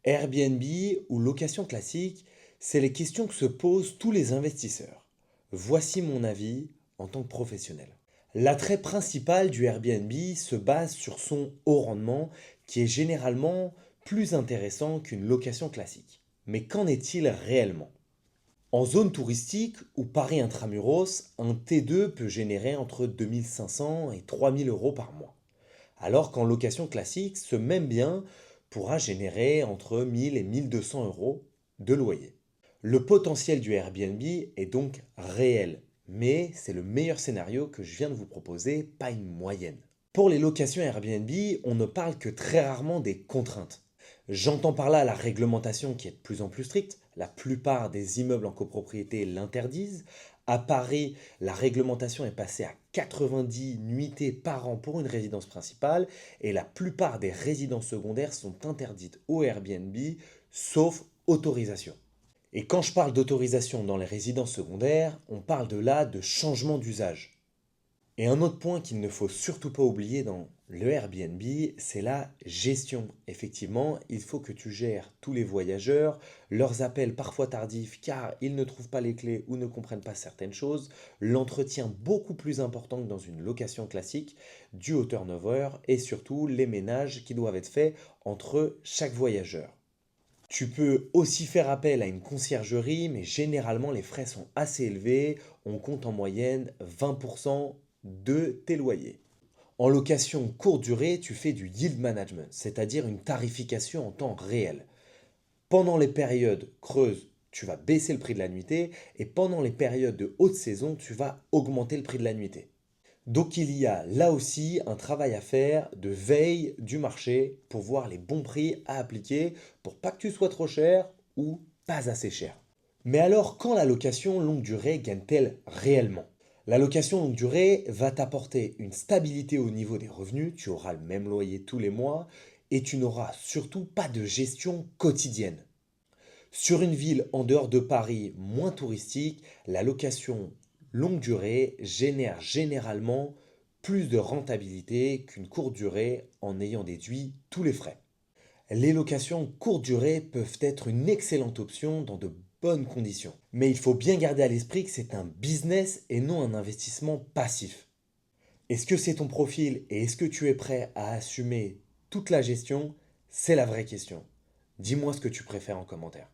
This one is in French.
Airbnb ou location classique, c'est les questions que se posent tous les investisseurs. Voici mon avis en tant que professionnel. L'attrait principal du Airbnb se base sur son haut rendement qui est généralement plus intéressant qu'une location classique. Mais qu'en est-il réellement? En zone touristique ou Paris intramuros, un T2 peut générer entre 2500 et 3000 euros par mois. Alors qu'en location classique, ce même bien pourra générer entre 1000 et 1200 euros de loyer. Le potentiel du Airbnb est donc réel, mais c'est le meilleur scénario que je viens de vous proposer, pas une moyenne. Pour les locations Airbnb, on ne parle que très rarement des contraintes. J'entends par là la réglementation qui est de plus en plus stricte. La plupart des immeubles en copropriété l'interdisent. À Paris, la réglementation est passée à 90 nuitées par an pour une résidence principale et la plupart des résidences secondaires sont interdites au Airbnb sauf autorisation. Et quand je parle d'autorisation dans les résidences secondaires, on parle de là de changement d'usage. Et un autre point qu'il ne faut surtout pas oublier dans le Airbnb, c'est la gestion. Effectivement, il faut que tu gères tous les voyageurs, leurs appels parfois tardifs car ils ne trouvent pas les clés ou ne comprennent pas certaines choses, l'entretien beaucoup plus important que dans une location classique, dû au turnover et surtout les ménages qui doivent être faits entre chaque voyageur. Tu peux aussi faire appel à une conciergerie, mais généralement les frais sont assez élevés. On compte en moyenne 20% de tes loyers. En location courte durée, tu fais du yield management, c'est-à-dire une tarification en temps réel. Pendant les périodes creuses, tu vas baisser le prix de la nuitée et pendant les périodes de haute saison, tu vas augmenter le prix de la nuitée. Donc il y a là aussi un travail à faire de veille du marché pour voir les bons prix à appliquer pour pas que tu sois trop cher ou pas assez cher. Mais alors quand la location longue durée gagne-t-elle réellement? La location longue durée va t'apporter une stabilité au niveau des revenus, tu auras le même loyer tous les mois et tu n'auras surtout pas de gestion quotidienne. Sur une ville en dehors de Paris moins touristique, la location longue durée génère généralement plus de rentabilité qu'une courte durée en ayant déduit tous les frais. Les locations courte durée peuvent être une excellente option dans de bonnes conditions. Mais il faut bien garder à l'esprit que c'est un business et non un investissement passif. Est-ce que c'est ton profil et est-ce que tu es prêt à assumer toute la gestion? C'est la vraie question. Dis-moi ce que tu préfères en commentaire.